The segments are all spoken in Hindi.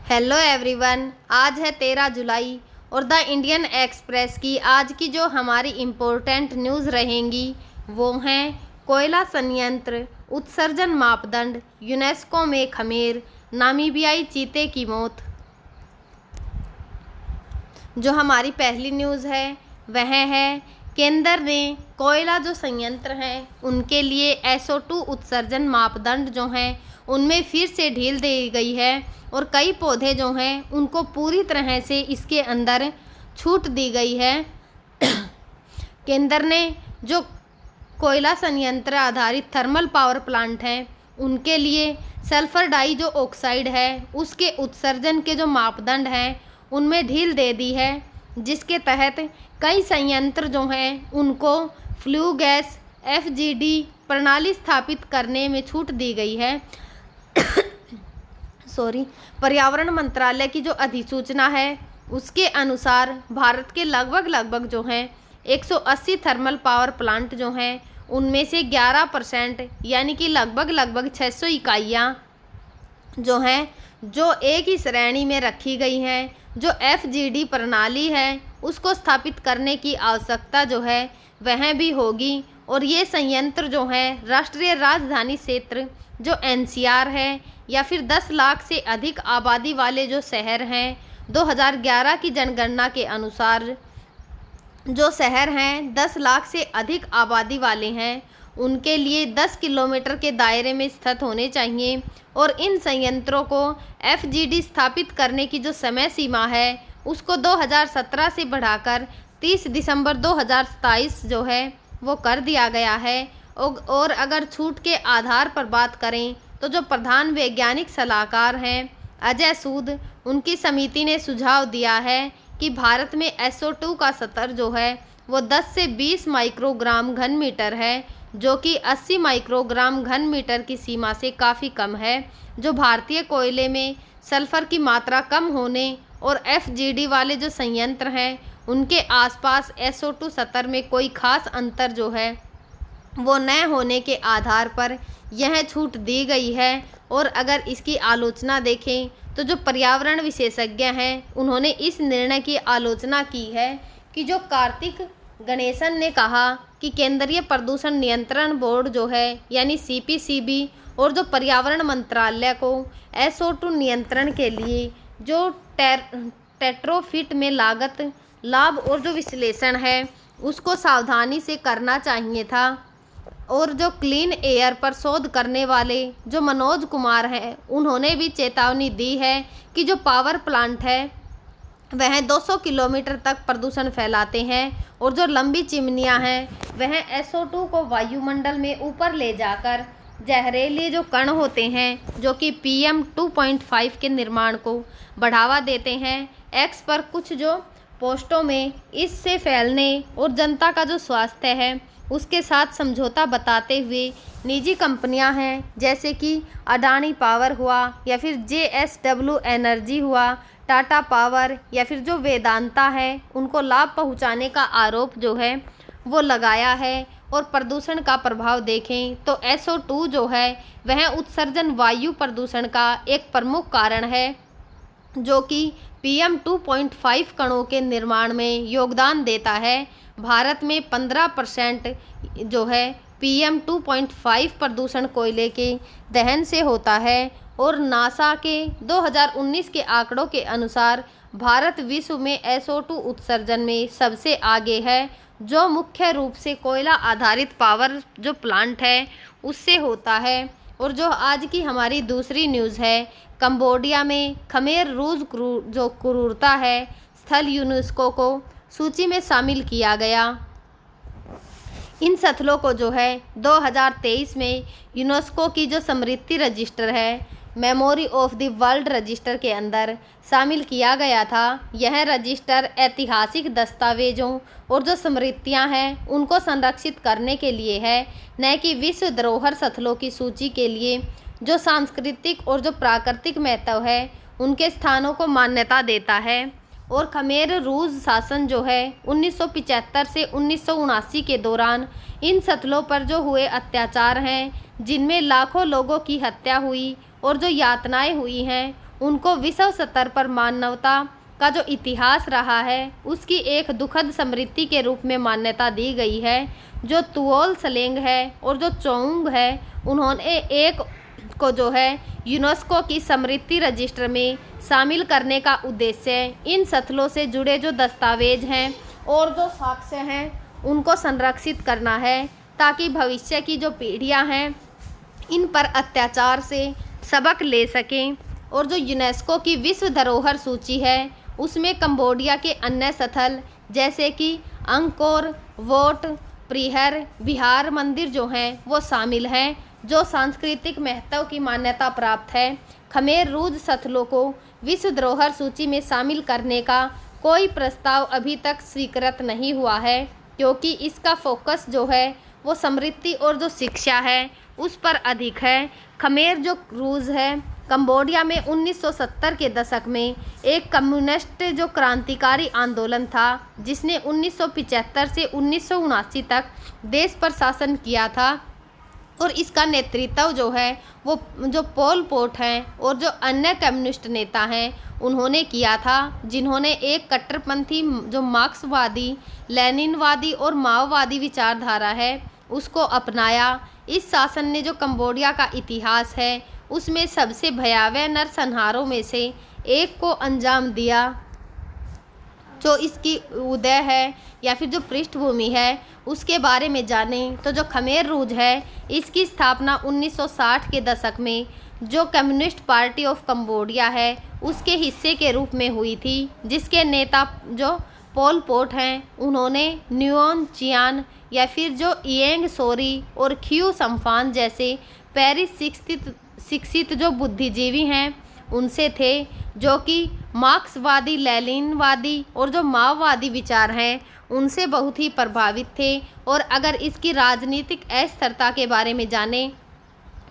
Hello everyone. आज है 13 जुलाई और द इंडियन एक्सप्रेस की आज की जो हमारी इम्पोर्टेंट न्यूज़ रहेंगी वो हैं कोयला संयंत्र उत्सर्जन मापदंड यूनेस्को में खमेर, नामीबियाई चीते की मौत। जो हमारी पहली न्यूज़ है वह है केंद्र ने कोयला जो संयंत्र हैं उनके लिए SO2 उत्सर्जन मापदंड जो हैं उनमें फिर से ढील दी गई है और कई पौधे जो हैं उनको पूरी तरह से इसके अंदर छूट दी गई है। केंद्र ने जो कोयला संयंत्र आधारित थर्मल पावर प्लांट हैं उनके लिए सल्फर डाई जो ऑक्साइड है उसके उत्सर्जन के जो मापदंड हैं उनमें ढील दे दी है, जिसके तहत कई संयंत्र जो हैं उनको फ्लू गैस FGD प्रणाली स्थापित करने में छूट दी गई है। पर्यावरण मंत्रालय की जो अधिसूचना है उसके अनुसार भारत के लगभग जो हैं 180 थर्मल पावर प्लांट जो हैं उनमें से 11% यानी कि लगभग 600 इकाइयाँ जो हैं जो एक ही श्रेणी में रखी गई हैं। जो FGD प्रणाली है उसको स्थापित करने की आवश्यकता जो है वह भी होगी और ये संयंत्र जो है राष्ट्रीय राजधानी क्षेत्र जो NCR है या फिर 10 लाख से अधिक आबादी वाले जो शहर हैं 2011 की जनगणना के अनुसार जो शहर हैं 10 लाख से अधिक आबादी वाले हैं उनके लिए 10 किलोमीटर के दायरे में स्थित होने चाहिए और इन संयंत्रों को FGD स्थापित करने की जो समय सीमा है उसको 2017 से बढ़ाकर 30 दिसंबर 2027 जो है वो कर दिया गया है। और अगर छूट के आधार पर बात करें तो जो प्रधान वैज्ञानिक सलाहकार हैं अजय सूद, उनकी समिति ने सुझाव दिया है कि भारत में SO2 का स्तर जो है वो 10 से 20 माइक्रोग्राम घन मीटर है, जो कि 80 माइक्रोग्राम घन मीटर की सीमा से काफ़ी कम है। जो भारतीय कोयले में सल्फर की मात्रा कम होने और FGD वाले जो संयंत्र हैं उनके आसपास SO2 स्तर में कोई खास अंतर जो है वो न होने के आधार पर यह छूट दी गई है। और अगर इसकी आलोचना देखें तो जो पर्यावरण विशेषज्ञ हैं उन्होंने इस निर्णय की आलोचना की है कि जो कार्तिक गणेशन ने कहा कि केंद्रीय प्रदूषण नियंत्रण बोर्ड जो है यानी CPCB और जो पर्यावरण मंत्रालय को SO2 नियंत्रण के लिए जो टेट्रोफिट में लागत लाभ और जो विश्लेषण है उसको सावधानी से करना चाहिए था। और जो क्लीन एयर पर शोध करने वाले जो मनोज कुमार हैं उन्होंने भी चेतावनी दी है कि जो पावर प्लांट है वह 200 किलोमीटर तक प्रदूषण फैलाते हैं और जो लंबी चिमनियां हैं वह SO2 को वायुमंडल में ऊपर ले जाकर जहरीले जो कण होते हैं जो कि PM 2.5 के निर्माण को बढ़ावा देते हैं। X पर कुछ जो पोस्टों में इससे फैलने और जनता का जो स्वास्थ्य है उसके साथ समझौता बताते हुए निजी कंपनियां हैं जैसे कि अडानी पावर हुआ या फिर JSW एनर्जी हुआ, टाटा पावर या फिर जो वेदांता है उनको लाभ पहुंचाने का आरोप जो है वो लगाया है। और प्रदूषण का प्रभाव देखें तो SO2 जो है वह उत्सर्जन वायु प्रदूषण का एक प्रमुख कारण है जो कि PM 2.5 कणों के निर्माण में योगदान देता है। भारत में 15% जो है PM 2.5 प्रदूषण कोयले के दहन से होता है और नासा के 2019 के आंकड़ों के अनुसार भारत विश्व में SO2 उत्सर्जन में सबसे आगे है, जो मुख्य रूप से कोयला आधारित पावर जो प्लांट है उससे होता है। और जो आज की हमारी दूसरी न्यूज़ है कंबोडिया में खमेर रूज जो क्रूरता है स्थल यूनेस्को को सूची में शामिल किया गया। इन स्थलों को जो है 2023 में यूनेस्को की जो स्मृति रजिस्टर है memory of the world register के अंदर शामिल किया गया था। यह रजिस्टर ऐतिहासिक दस्तावेजों और जो स्मृतियां हैं उनको संरक्षित करने के लिए है, न कि विश्व धरोहर स्थलों की सूची के लिए। जो सांस्कृतिक और जो प्राकृतिक महत्व है उनके स्थानों को मान्यता देता है। और खमेर रूज शासन जो है 1975 से 1979 के दौरान इन स्थलों पर जो हुए अत्याचार हैं जिनमें लाखों लोगों की हत्या हुई और जो यातनाएं हुई हैं उनको विश्व स्तर पर मानवता का जो इतिहास रहा है उसकी एक दुखद स्मृति के रूप में मान्यता दी गई है। जो तुओल स्लेंग है और जो चोंग है उन्होंने एक को जो है यूनेस्को की स्मृति रजिस्टर में शामिल करने का उद्देश्य इन स्थलों से जुड़े जो दस्तावेज हैं और जो साक्ष्य हैं उनको संरक्षित करना है, ताकि भविष्य की जो पीढ़ियां हैं इन पर अत्याचार से सबक ले सकें। और जो यूनेस्को की विश्व धरोहर सूची है उसमें कंबोडिया के अन्य स्थल जैसे कि अंकोर वोट प्रिहर बिहार मंदिर जो हैं वो शामिल हैं, जो सांस्कृतिक महत्व की मान्यता प्राप्त है। खमेर रूज स्थलों को विश्व धरोहर सूची में शामिल करने का कोई प्रस्ताव अभी तक स्वीकृत नहीं हुआ है, क्योंकि इसका फोकस जो है वो समृद्धि और जो शिक्षा है उस पर अधिक है। खमेर जो रूज है कंबोडिया में 1970 के दशक में एक कम्युनिस्ट जो क्रांतिकारी आंदोलन था जिसने 1975 से 1979 तक देश पर शासन किया था, और इसका नेतृत्व जो है वो जो पोल पोट हैं और जो अन्य कम्युनिस्ट नेता हैं उन्होंने किया था, जिन्होंने एक कट्टरपंथी जो मार्क्सवादी लेनिनवादी और माओवादी विचारधारा है उसको अपनाया। इस शासन ने जो कंबोडिया का इतिहास है उसमें सबसे भयावह नरसंहारों में से एक को अंजाम दिया। जो इसकी उदय है या फिर जो पृष्ठभूमि है उसके बारे में जानें तो जो खमेर रूज है इसकी स्थापना 1960 के दशक में जो कम्युनिस्ट पार्टी ऑफ कंबोडिया है उसके हिस्से के रूप में हुई थी, जिसके नेता जो पोल पोट हैं उन्होंने न्यून चियान या फिर जो इएंग सोरी और ख्यू सम्फान जैसे पेरिस शिक्षित जो बुद्धिजीवी हैं उनसे थे, जो कि मार्क्सवादी लेनिनवादी और जो माओवादी विचार हैं उनसे बहुत ही प्रभावित थे। और अगर इसकी राजनीतिक अस्थिरता के बारे में जानें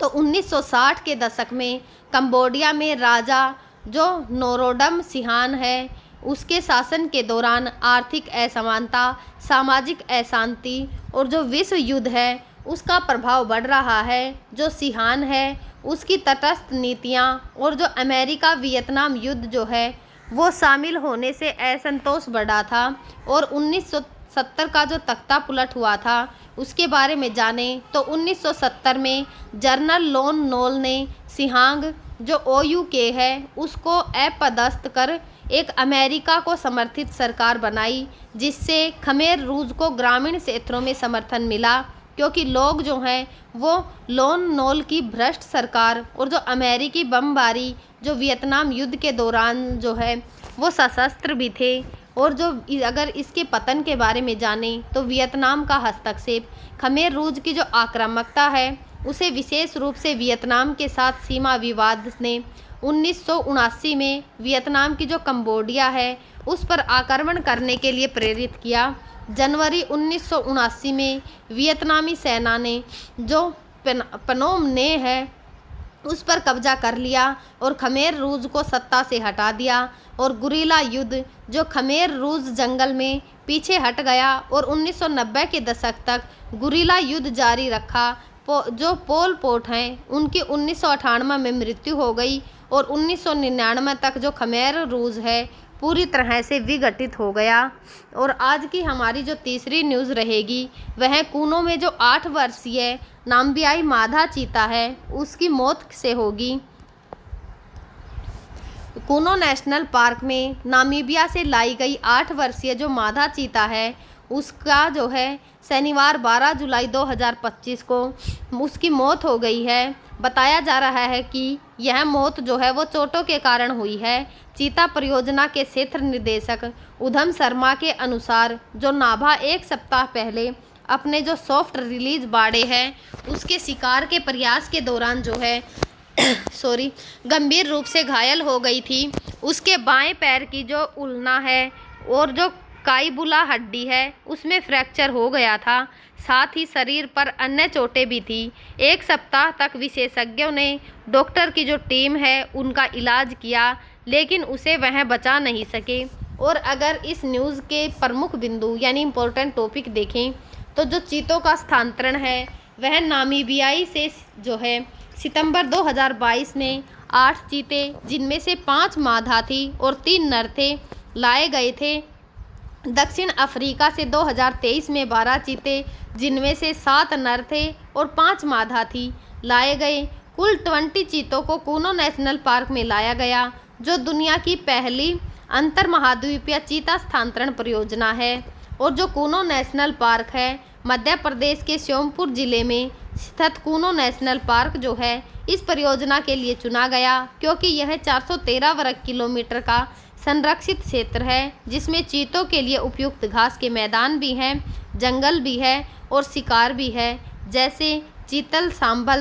तो 1960 के दशक में कंबोडिया में राजा जो नोरोडम सिहान है उसके शासन के दौरान आर्थिक असमानता, सामाजिक अशांति और जो विश्व युद्ध है उसका प्रभाव बढ़ रहा है। जो सिहान है उसकी तटस्थ नीतियां और जो अमेरिका वियतनाम युद्ध जो है वो शामिल होने से असंतोष बढ़ा था, और 1970 का जो तख्ता पुलट हुआ था उसके बारे में जानें तो 1970 में जनरल लोन नोल ने सिहांग जो OUK है उसको अपदस्थ कर एक अमेरिका को समर्थित सरकार बनाई, जिससे खमेर रूज को ग्रामीण क्षेत्रों में समर्थन मिला, क्योंकि लोग जो हैं वो लोन नोल की भ्रष्ट सरकार और जो अमेरिकी बमबारी जो वियतनाम युद्ध के दौरान जो है वो सशस्त्र भी थे। और जो अगर इसके पतन के बारे में जानें तो वियतनाम का हस्तक्षेप खमेर रूज की जो आक्रामकता है उसे विशेष रूप से वियतनाम के साथ सीमा विवाद ने 1979 में वियतनाम की जो कंबोडिया है उस पर आक्रमण करने के लिए प्रेरित किया। जनवरी 1979 में वियतनामी सेना ने जो पनोम ने है उस पर कब्जा कर लिया और खमेर रूज को सत्ता से हटा दिया, और गुरिल्ला युद्ध जो खमेर रूज जंगल में पीछे हट गया और 1990 के दशक तक गुरिल्ला युद्ध जारी रखा। जो पोल पोट हैं उनकी 1998 में मृत्यु हो गई और 1999 तक जो खमेर रूज है पूरी तरह से विघटित हो गया। और आज की हमारी जो तीसरी न्यूज़ रहेगी वह कूनो में जो 8 वर्षीय नाम्बियाई माधा चीता है उसकी मौत से होगी। कूनो नेशनल पार्क में नामीबिया से लाई गई 8 वर्षीय जो माधा चीता है उसका जो है शनिवार 12 जुलाई 2025 को उसकी मौत हो गई है। बताया जा रहा है कि यह मौत जो है वो चोटों के कारण हुई है। चीता परियोजना के क्षेत्र निदेशक उधम शर्मा के अनुसार जो नाभा एक सप्ताह पहले अपने जो सॉफ्ट रिलीज बाड़े हैं उसके शिकार के प्रयास के दौरान जो है गंभीर रूप से घायल हो गई थी। उसके बाएं पैर की जो उल्ना है और जो काईबुला हड्डी है उसमें फ्रैक्चर हो गया था, साथ ही शरीर पर अन्य चोटें भी थी। 1 सप्ताह तक विशेषज्ञों ने डॉक्टर की जो टीम है उनका इलाज किया, लेकिन उसे वह बचा नहीं सके। और अगर इस न्यूज़ के प्रमुख बिंदु यानी इम्पोर्टेंट टॉपिक देखें तो जो चीतों का स्थानांतरण है वह नामीबियाई से जो है सितंबर 2022 में 8 चीते, जिनमें से 5 मादा थी और 3 नर थे, लाए गए थे। दक्षिण अफ्रीका से 2023 में 12 चीते, जिनमें से 7 नर थे और 5 मादा थी, लाए गए। कुल 20 चीतों को कूनो नेशनल पार्क में लाया गया, जो दुनिया की पहली अंतर महाद्वीपीय चीता स्थानांतरण परियोजना है। और जो कूनो नेशनल पार्क है, मध्य प्रदेश के श्योपुर जिले में स्थित कूनो नेशनल पार्क जो है, इस परियोजना के लिए चुना गया क्योंकि यह 413 वर्ग किलोमीटर का संरक्षित क्षेत्र है, जिसमें चीतों के लिए उपयुक्त घास के मैदान भी हैं, जंगल भी है और शिकार भी है, जैसे चीतल, सांभर,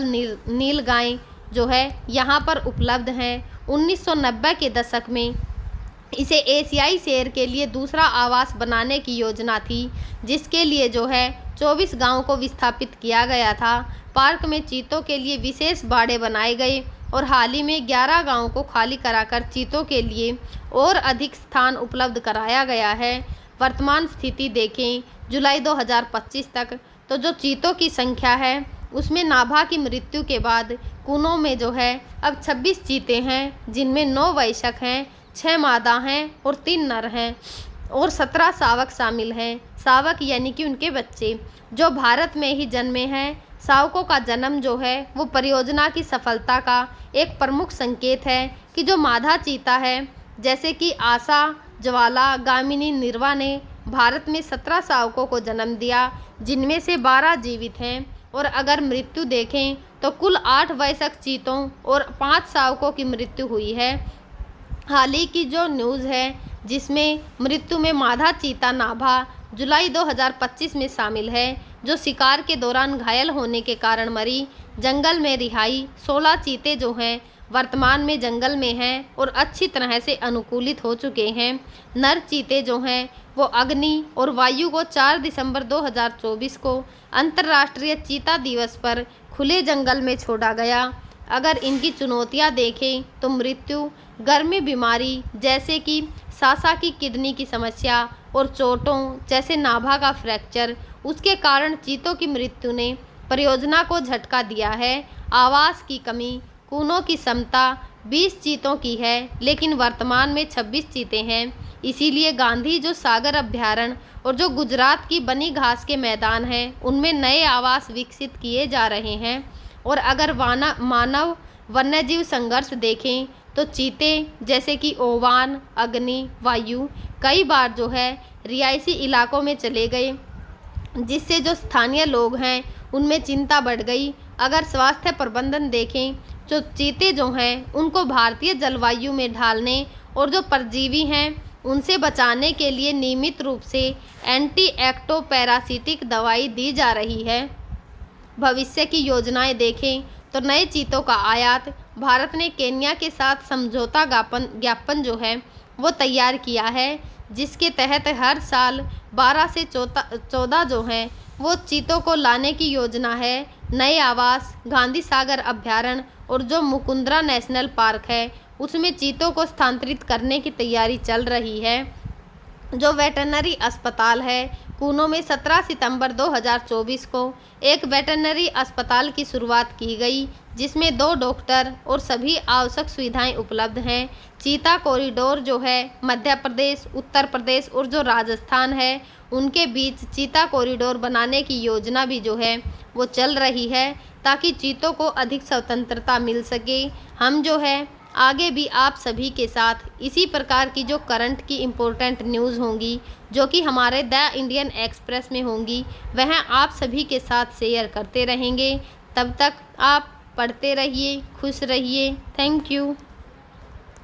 नीलगाय जो है यहाँ पर उपलब्ध हैं। 1990 के दशक में इसे एशियाई शेर के लिए दूसरा आवास बनाने की योजना थी, जिसके लिए जो है 24 गांवों को विस्थापित किया गया था। पार्क में चीतों के लिए विशेष बाड़े बनाए गए और हाल ही में 11 गांवों को खाली कराकर चीतों के लिए और अधिक स्थान उपलब्ध कराया गया है। वर्तमान स्थिति देखें जुलाई 2025 तक, तो जो चीतों की संख्या है उसमें नाभा की मृत्यु के बाद कूनो में जो है अब 26 चीते हैं, जिनमें 9 वयस्क हैं, 6 मादा हैं और 3 नर हैं और 17 शावक शामिल हैं। शावक यानी कि उनके बच्चे जो भारत में ही जन्मे हैं। शावकों का जन्म जो है वो परियोजना की सफलता का एक प्रमुख संकेत है कि जो मादा चीता है, जैसे कि आशा, ज्वाला, गामिनी, निर्वा ने भारत में 17 शावकों को जन्म दिया, जिनमें से 12 जीवित हैं। और अगर मृत्यु देखें तो कुल 8 वयस्क चीतों और 5 शावकों की मृत्यु हुई है। हाल ही की जो न्यूज़ है जिसमें मृत्यु में मादा चीता नाभा जुलाई 2025 में शामिल है, जो शिकार के दौरान घायल होने के कारण मरी। जंगल में रिहाई 16 चीते जो हैं वर्तमान में जंगल में हैं और अच्छी तरह से अनुकूलित हो चुके हैं। नर चीते जो हैं वो अग्नि और वायु को 4 दिसंबर 2024 को अंतर्राष्ट्रीय चीता दिवस पर खुले जंगल में छोड़ा गया। अगर इनकी चुनौतियां देखें तो मृत्यु, गर्मी, बीमारी जैसे कि सासा की किडनी की समस्या और चोटों जैसे नाभा का फ्रैक्चर, उसके कारण चीतों की मृत्यु ने परियोजना को झटका दिया है। आवास की कमी, कूनों की क्षमता 20 चीतों की है, लेकिन वर्तमान में 26 चीते हैं। इसीलिए गांधी जो सागर अभ्यारण्य और जो गुजरात की बनी घास के मैदान हैं, उनमें नए आवास विकसित किए जा रहे हैं। और अगर मानव वन्यजीव संघर्ष देखें तो चीते जैसे कि ओवान, अग्नि, वायु कई बार जो है रिहायशी इलाकों में चले गए, जिससे जो स्थानीय लोग हैं उनमें चिंता बढ़ गई। अगर स्वास्थ्य प्रबंधन देखें जो चीते जो हैं उनको भारतीय जलवायु में ढालने और जो परजीवी हैं उनसे बचाने के लिए नियमित रूप से एंटी एक्टोपैरासिटिक दवाई दी जा रही है। भविष्य की योजनाएं देखें तो नए चीतों का आयात, भारत ने केन्या के साथ समझौता ज्ञापन जो है वो तैयार किया है, जिसके तहत हर साल 12 से 14 जो हैं वो चीतों को लाने की योजना है। नए आवास, गांधी सागर अभ्यारण्य और जो मुकुंदरा नेशनल पार्क है उसमें चीतों को स्थानांतरित करने की तैयारी चल रही है। जो वेटरनरी अस्पताल है कूनो में 17 सितंबर 2024 को एक वेटरनरी अस्पताल की शुरुआत की गई, जिसमें 2 डॉक्टर और सभी आवश्यक सुविधाएं उपलब्ध हैं। चीता कॉरिडोर जो है मध्य प्रदेश, उत्तर प्रदेश और जो राजस्थान है उनके बीच चीता कॉरिडोर बनाने की योजना भी जो है वो चल रही है, ताकि चीतों को अधिक स्वतंत्रता मिल सके। हम जो है आगे भी आप सभी के साथ इसी प्रकार की जो करंट की इम्पोर्टेंट न्यूज़ होंगी, जो कि हमारे द इंडियन एक्सप्रेस में होंगी, वह आप सभी के साथ शेयर करते रहेंगे। तब तक आप पढ़ते रहिए, खुश रहिए। Thank you.